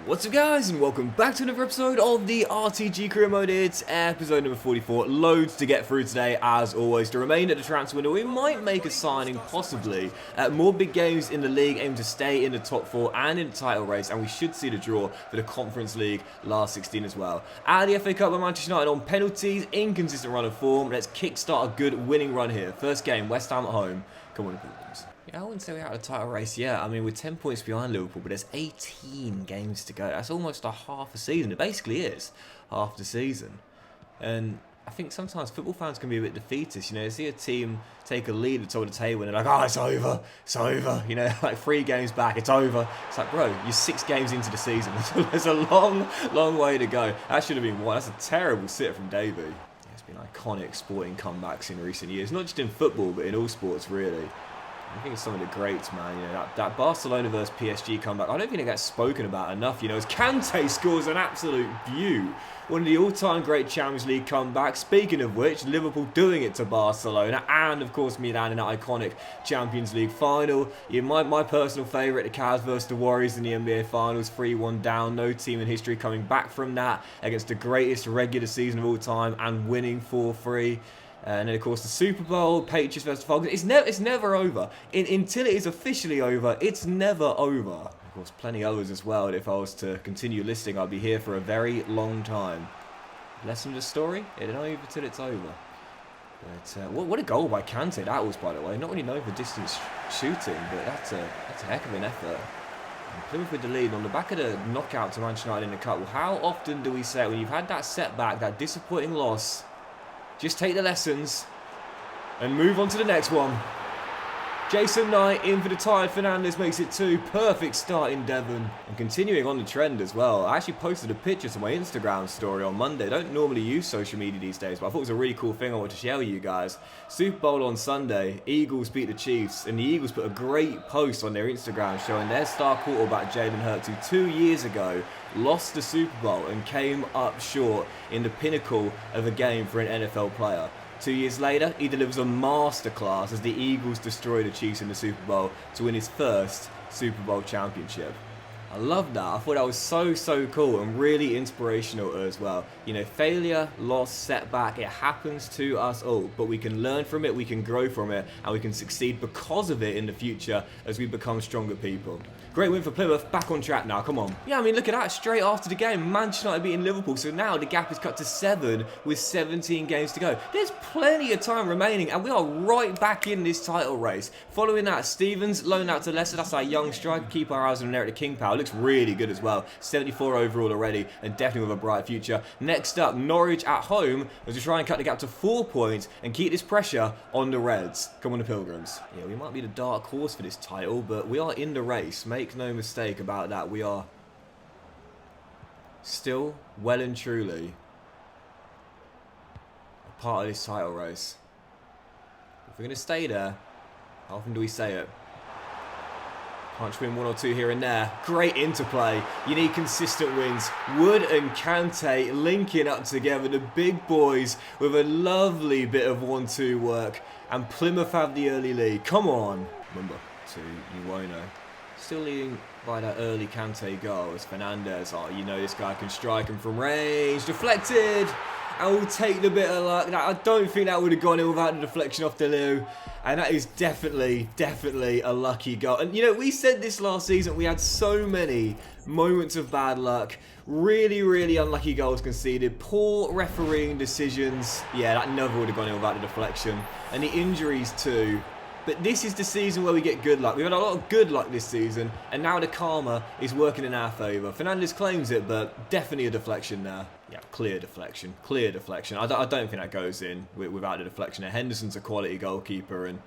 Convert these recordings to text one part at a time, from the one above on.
What's up guys, and welcome back to another episode of the RTG Career Mode. It's episode number 44, loads to get through today as always. To remain at the transfer window, we might make a signing possibly. More big games in the league, aim to stay in the top 4 and in the title race, and we should see the draw for the Conference League last 16 as well. At the FA Cup with Manchester United on penalties, inconsistent run of form. Let's kickstart a good winning run here. First game, West Ham at home. Come on, please. Yeah, I wouldn't say we're out of the title race yet. I mean, we're 10 points behind Liverpool, but there's 18 games to go. That's almost a half a season. It basically is half the season. And I think sometimes football fans can be a bit defeatist. You know, you see a team take a lead at the top of the table and they're like, oh, it's over. You know, like 3 games back, it's over. It's like, bro, you're 6 games into the season. There's a long way to go. That should have been one. That's a terrible sit from Davey. It's been iconic sporting comebacks in recent years. Not just in football, but in all sports, really. I think it's some of the greats, man. You know, that Barcelona versus PSG comeback, I don't think it gets spoken about enough, you know, as Kante scores an absolute beaut. One of the all-time great Champions League comebacks. Speaking of which, Liverpool doing it to Barcelona, and of course Milan in that iconic Champions League final. Yeah, my personal favourite, the Cavs versus the Warriors in the NBA Finals, 3-1 down. No team in history coming back from that against the greatest regular season of all time and winning 4-3. And then, of course, the Super Bowl, Patriots versus Falcons. It's never over. Until it is officially over, it's never over. Of course, plenty others as well. If I was to continue listing, I'd be here for a very long time. Lesson of the story? It ain't over till it's over. But what a goal by Kante that was, by the way. Not really known for distance shooting, but that's a heck of an effort. And Plymouth with the lead on the back of the knockout to Manchester United in the Cup. Well, how often do we say when you've had that setback, that disappointing loss, just take the lessons and move on to the next one. Jason Knight in for the tired Fernandes makes it 2. Perfect start in Devon. And continuing on the trend as well. I actually posted a picture to my Instagram story on Monday. I don't normally use social media these days, but I thought it was a really cool thing I wanted to share with you guys. Super Bowl on Sunday. Eagles beat the Chiefs. And the Eagles put a great post on their Instagram showing their star quarterback Jalen Hurts, who 2 years ago lost the Super Bowl and came up short in the pinnacle of a game for an NFL player. 2 years later, he delivers a masterclass as the Eagles destroy the Chiefs in the Super Bowl to win his first Super Bowl championship. I love that. I thought that was so cool and really inspirational as well. You know, failure, loss, setback, it happens to us all, but we can learn from it, we can grow from it, and we can succeed because of it in the future as we become stronger people. Great win for Plymouth, back on track now, come on. Yeah, I mean, look at that, straight after the game, Manchester United beating Liverpool, so now the gap is cut to 7 with 17 games to go. There's plenty of time remaining, and we are right back in this title race. Following that, Stevens loaned out to Leicester, that's our young striker, keep our eyes on there at the King Power, looks really good as well, 74 overall already, and definitely with a bright future. Next up, Norwich at home, as we try and cut the gap to 4 points and keep this pressure on the Reds. Come on the Pilgrims. Yeah, we might be the dark horse for this title, but we are in the race, Make no mistake about that. We are still well and truly a part of this title race. If we're going to stay there, how often do we say it? Can't win 1 or 2 here and there. Great interplay. You need consistent wins. Wood and Kante linking up together. The big boys with a lovely bit of 1-2 work. And Plymouth have the early lead. Come on. Number 2, Iwono. Still leading by that early Kante goal as Fernandes. Oh, you know this guy can strike him from range. Deflected. And we'll take the bit of luck. I don't think that would have gone in without the deflection off Deleu. And that is definitely a lucky goal. And, you know, we said this last season. We had so many moments of bad luck. Really unlucky goals conceded. Poor refereeing decisions. Yeah, that never would have gone in without the deflection. And the injuries too. But this is the season where we get good luck. We've had a lot of good luck this season, and now the karma is working in our favour. Fernandes claims it, but definitely a deflection there. Yeah, clear deflection. I don't think that goes in without the deflection. Henderson's a quality goalkeeper, and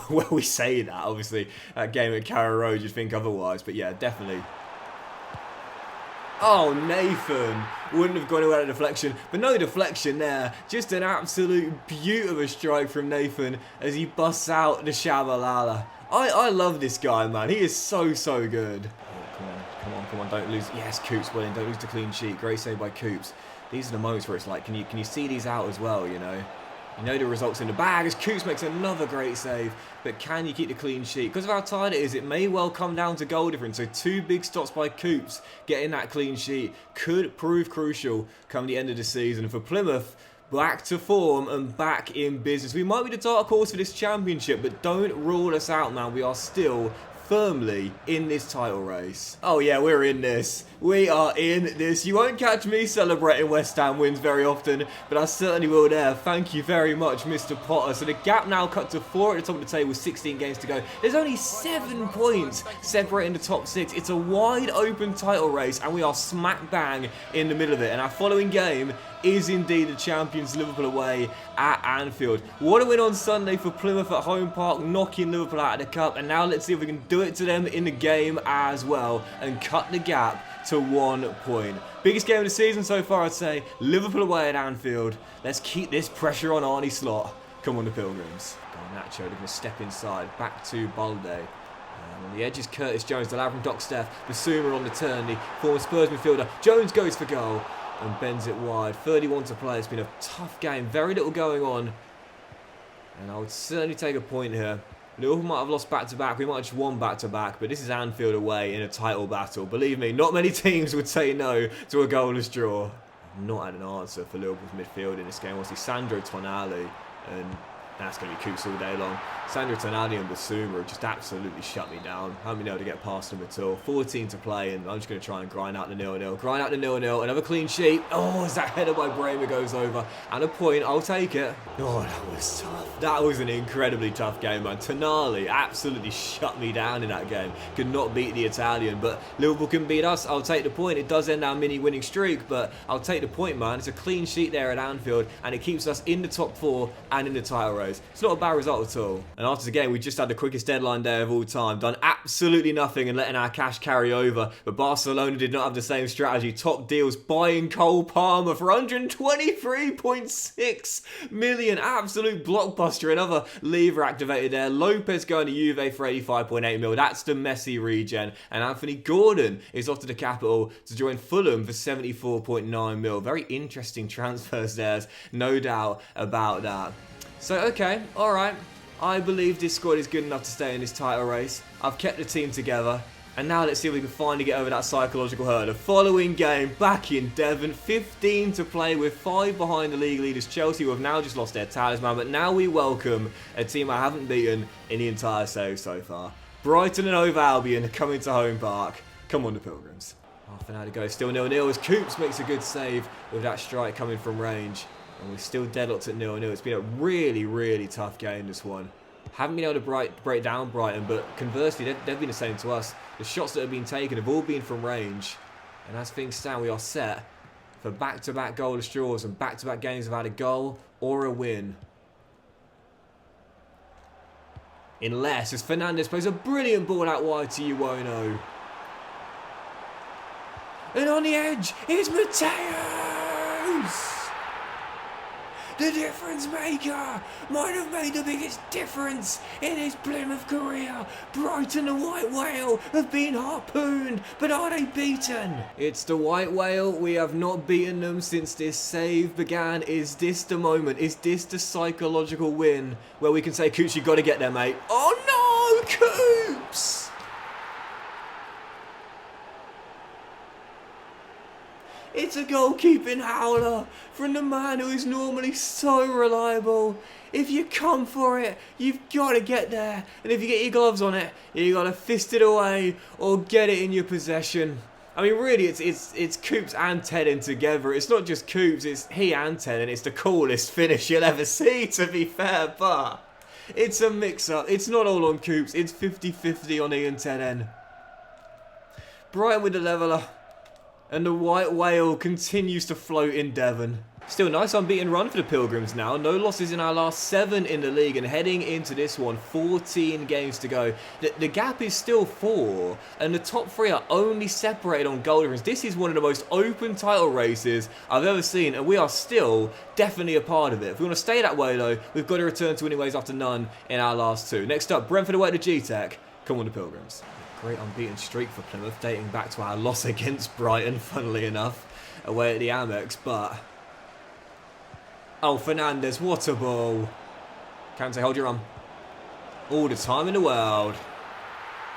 well, we say that, obviously, that game at Carrow Road, you'd think otherwise. But yeah, definitely. Oh, Nathan wouldn't have gone away at a deflection, but no deflection there. Just an absolute beaut of a strike from Nathan as he busts out the Shabalala. I love this guy, man. He is so good. Oh, come on, don't lose. Yes, Coops winning. Don't lose the clean sheet. Great save by Coops. These are the moments where it's like, can you see these out as well, you know? You know the results in the bag as Coops makes another great save, but can you keep the clean sheet? Because of how tight it is, it may well come down to goal difference. So 2 big stops by Coops getting that clean sheet could prove crucial come the end of the season. For Plymouth, back to form and back in business. We might be the dark horse for this championship, but don't rule us out, man. We are still firmly in this title race. Oh yeah, we're in this. We are in this. You won't catch me celebrating West Ham wins very often, but I certainly will there. Thank you very much, Mr. Potter. So the gap now cut to 4 at the top of the table with 16 games to go. There's only 7 points separating the top 6. It's a wide open title race and we are smack bang in the middle of it. And our following game is indeed the champions, Liverpool away at Anfield. What a win on Sunday for Plymouth at home park, knocking Liverpool out of the cup. And now let's see if we can do it to them in the game as well and cut the gap to 1 point. Biggest game of the season so far, I'd say. Liverpool away at Anfield. Let's keep this pressure on Arnie Slot. Come on, the Pilgrims. Nacho, they're going to step inside. Back to Balde. On the edge is Curtis Jones. The lad from Dockstaff. Basuma on the turn. The former Spurs midfielder. Jones goes for goal and bends it wide. 31 to play. It's been a tough game. Very little going on. And I would certainly take a point here. Liverpool might have lost back-to-back. We might have just won back-to-back. But this is Anfield away in a title battle. Believe me, not many teams would say no to a goalless draw. I've not had an answer for Liverpool's midfield in this game. Obviously, Sandro Tonali and that's going to be Coops all day long. Sandro Tonali and Basuma just absolutely shut me down. Haven't been able to get past them at all. 14 to play, and I'm just going to try and grind out the 0-0. Grind out the 0-0. Another clean sheet. Oh, as that header by Bremer goes over. And a point. I'll take it. Oh, that was tough. That was an incredibly tough game, man. Tonali absolutely shut me down in that game. Could not beat the Italian, but Liverpool can beat us. I'll take the point. It does end our mini winning streak, but I'll take the point, man. It's a clean sheet there at Anfield, and it keeps us in the top 4 and in the title race. It's not a bad result at all. And after the game, we just had the quickest deadline day of all time. Done absolutely nothing and letting our cash carry over. But Barcelona did not have the same strategy. Top deals buying Cole Palmer for 123.6 million. Absolute blockbuster. Another lever activated there. Lopez going to Juve for 85.8 mil. That's the Messi regen. And Anthony Gordon is off to the capital to join Fulham for 74.9 mil. Very interesting transfers there. No doubt about that. So, okay, alright, I believe this squad is good enough to stay in this title race. I've kept the team together, and now let's see if we can finally get over that psychological hurdle. Following game, back in Devon, 15 to play with 5 behind the league leaders. Chelsea, who have now just lost their talisman, but now we welcome a team I haven't beaten in the entire series so far. Brighton and Hove Albion coming to home park. Come on, the Pilgrims. Half an hour to go, still 0-0 as Coops makes a good save with that strike coming from range. And we're still deadlocked at 0-0. It's been a really, really tough game, this one. Haven't been able to break down Brighton, but conversely, they've been the same to us. The shots that have been taken have all been from range. And as things stand, we are set for back-to-back goalless draws and back-to-back games without a goal or a win. Unless, as Fernandes plays a brilliant ball out wide to Iwono. And on the edge, it's Mateus! The difference maker might have made the biggest difference in his Plymouth career. Brighton and White Whale have been harpooned, but are they beaten? It's the White Whale. We have not beaten them since this save began. Is this the moment? Is this the psychological win where we can say, Coops, you got to get there, mate? Oh no, Coops! It's a goalkeeping howler from the man who is normally so reliable. If you come for it, you've got to get there. And if you get your gloves on it, you got to fist it away or get it in your possession. I mean, really, it's Coops and Tedden together. It's not just Coops, it's he and Tedden. It's the coolest finish you'll ever see, to be fair, but it's a mix-up. It's not all on Coops. It's 50-50 on Ian Tedden. Brighton with the leveller. And the White Whale continues to float in Devon. Still nice unbeaten run for the Pilgrims now. No losses in our last 7 in the league. And heading into this one, 14 games to go. The gap is still 4. And the top 3 are only separated on goal difference. This is one of the most open title races I've ever seen. And we are still definitely a part of it. If we want to stay that way, though, we've got to return to winning ways after none in our last 2. Next up, Brentford away to G-Tech. Come on, the Pilgrims. Great unbeaten streak for Plymouth, dating back to our loss against Brighton, funnily enough, away at the Amex, but Oh, Fernandes, what a ball. Kante, hold your arm. All the time in the world.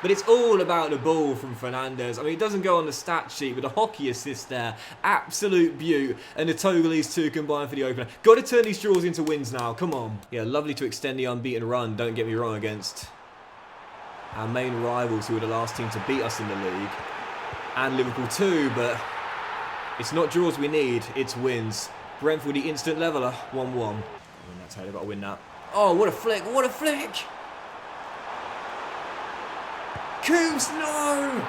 But it's all about the ball from Fernandes. I mean, it doesn't go on the stat sheet, but the hockey assist there, absolute beaut. And the Togolese 2 combined for the opener. Got to turn these draws into wins now, come on. Yeah, lovely to extend the unbeaten run, don't get me wrong, against our main rivals who were the last team to beat us in the league. And Liverpool too, but it's not draws we need, it's wins. Brentford, the instant leveller, 1-1. That's how they've got to win that. Oh, what a flick, what a flick! Coops, no!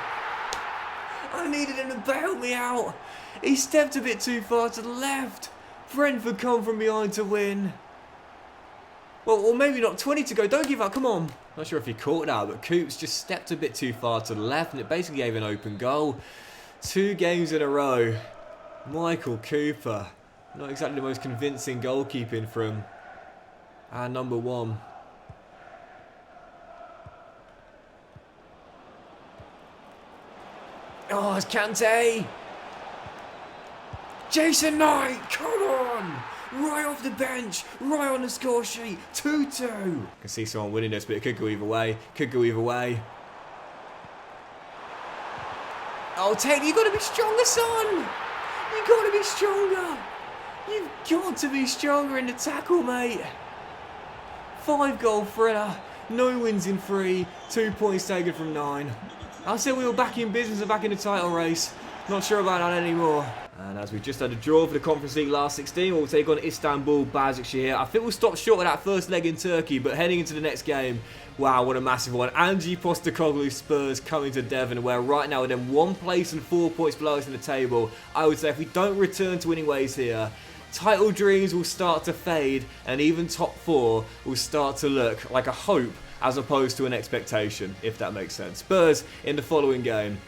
I needed him to bail me out. He stepped a bit too far to the left. Brentford come from behind to win. Well, or maybe not. 20 to go. Don't give up. Come on. Not sure if he caught that, but Coops just stepped a bit too far to the left, and it basically gave an open goal. 2 games in a row. Michael Cooper. Not exactly the most convincing goalkeeping from our number 1. Oh, it's Kante. Jason Knight, come on. Right off the bench, right on the score sheet. 2-2. I can see someone winning this, but it could go either way. Could go either way. Oh, Taylor, you've got to be stronger, son. You've got to be stronger. You've got to be stronger in the tackle, mate. 5-goal thriller. No wins in 3. 2 points taken from 9. I said we were back in business and back in the title race. Not sure about that anymore. And as we've just had a draw for the Conference League last 16, we'll take on Istanbul Basaksehir here. I think we'll stop short of that first leg in Turkey, but heading into the next game, wow, what a massive one. Ange Postecoglou Spurs coming to Devon, where right now we're then 1 place and 4 points below us in the table. I would say if we don't return to winning ways here, title dreams will start to fade, and even top 4 will start to look like a hope as opposed to an expectation, if that makes sense. Spurs in the following game.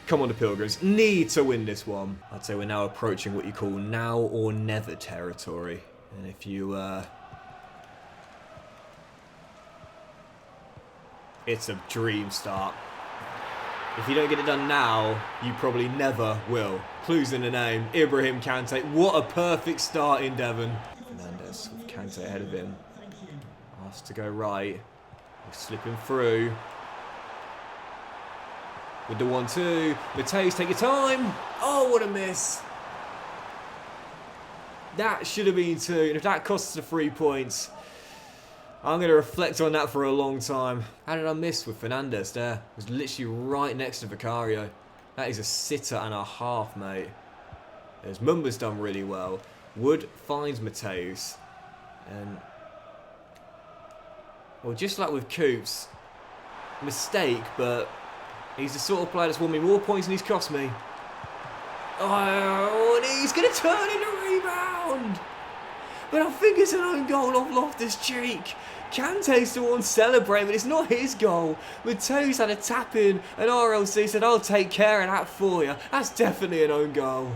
Come on, the Pilgrims. Need to win this one. I'd say we're now approaching what you call now or never territory. And if you... it's a dream start. If you don't get it done now, you probably never will. Clues in the name. Ibrahim Kante. What a perfect start in Devon. Fernandes with Kante ahead of him. Asked to go right. Slipping through. With the 1-2. Mateus, take your time. Oh, what a miss. That should have been 2. And if that costs us the 3 points, I'm going to reflect on that for a long time. How did I miss with Fernandes there? It was literally right next to Vicario. That is a sitter and a half, mate. There's Mumba's done really well. Wood finds Mateus. And... well, just like with Coops, mistake, but he's the sort of player that's won me more points than he's cost me. Oh, and he's going to turn in a rebound. But I think it's an own goal off Loftus-Cheek. Kante's the one celebrating, but it's not his goal. Mateus had a tap in, and RLC said, I'll take care of that for you. That's definitely an own goal.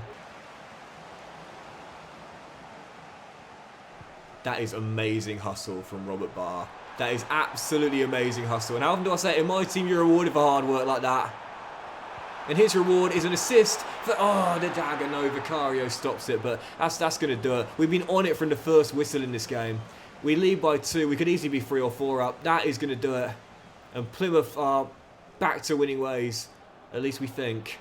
That is amazing hustle from Robert Barr. That is absolutely amazing hustle. And how often do I say, in my team, you're rewarded for hard work like that? And his reward is an assist for... oh, the dagger. No, Vicario stops it, but that's going to do it. We've been on it from the first whistle in this game. We lead by 2. We could easily be 3 or 4 up. That is going to do it. And Plymouth are back to winning ways. At least we think.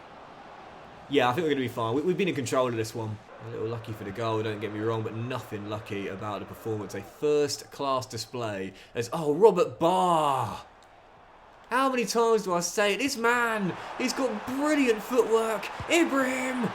Yeah, I think we're going to be fine. We've been in control of this one. A little lucky for the goal, don't get me wrong, but nothing lucky about the performance. A first-class display as... oh, Robert Barr! How many times do I say it? This man, he's got brilliant footwork. Ibrahim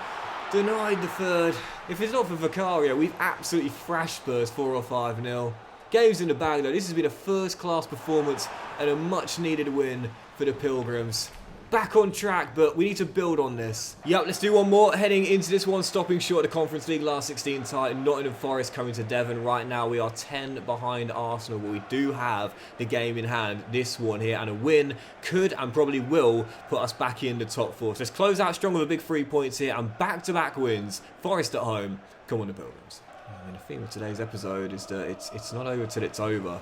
denied the third. If it's not for Vicario, we've absolutely thrashed Spurs 4 or 5-0. Game's in the bag, though. This has been a first-class performance and a much-needed win for the Pilgrims. Back on track, but we need to build on this. Yep, let's do one more. Heading into this one, stopping short of the Conference League last 16 title. Nottingham Forest coming to Devon. Right now, we are 10 behind Arsenal, but we do have the game in hand. This one here, and a win could and probably will put us back in the top 4. So let's close out strong with a big 3 points here, and back-to-back wins. Forest at home. Come on, the Pilgrims. I mean, the theme of today's episode is that it's not over till it's over.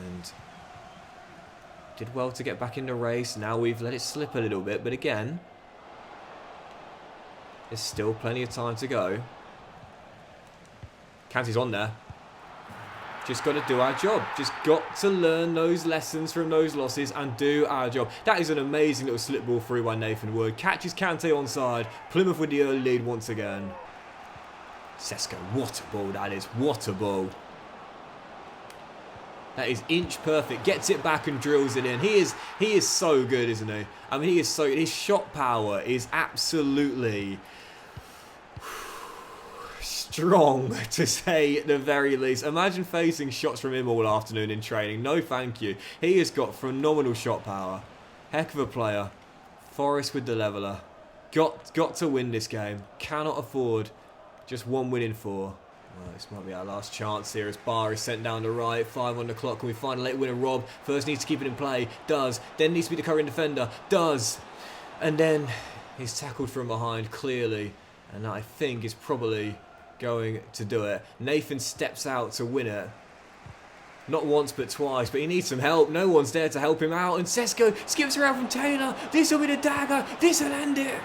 And... did well to get back in the race. Now we've let it slip a little bit. But again, there's still plenty of time to go. Kante's on there. Just got to do our job. Just got to learn those lessons from those losses and do our job. That is an amazing little slip ball through by Nathan Wood. Catches Kante onside. Plymouth with the early lead once again. Sesko, what a ball that is. What a ball. That is inch perfect. Gets it back and drills it in. He is so good, isn't he? I mean, he is so good. His shot power is absolutely strong, to say the very least. Imagine facing shots from him all afternoon in training. No thank you. He has got phenomenal shot power. Heck of a player. Forest with the leveller. Got to win this game. Cannot afford just one win in 4. Well, this might be our last chance here as Barr is sent down the right. 5 on the clock. Can we find a late winner? Rob first needs to keep it in play. Does. Then needs to be the current defender. Does. And then he's tackled from behind clearly. And I think is probably going to do it. Nathan steps out to win it. Not once but twice, but he needs some help. No one's there to help him out. And Sesko skips around from Taylor. This will be the dagger. This will end it.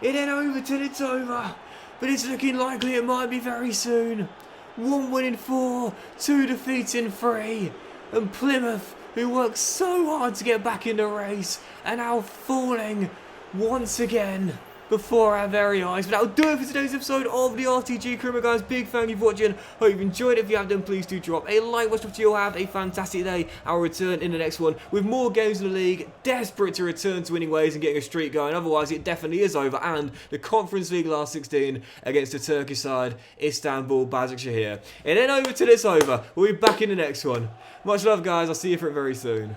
It ain't over till it's over, but it's looking likely it might be very soon. 1 win in 4, 2 defeats in 3, and Plymouth, who worked so hard to get back in the race, are now falling once again before our very eyes. But that'll do it for today's episode of the RTG Crew, guys. Big thank you for watching. Hope you've enjoyed it. If you have done, please do drop a like. Watch up to you all. Have a fantastic day. I'll return in the next one with more games in the league. Desperate to return to winning ways and getting a streak going. Otherwise, it definitely is over. And the Conference League last 16 against the Turkish side, Istanbul Başakşehir. It ain't over till it's over. We'll be back in the next one. Much love, guys. I'll see you for it very soon.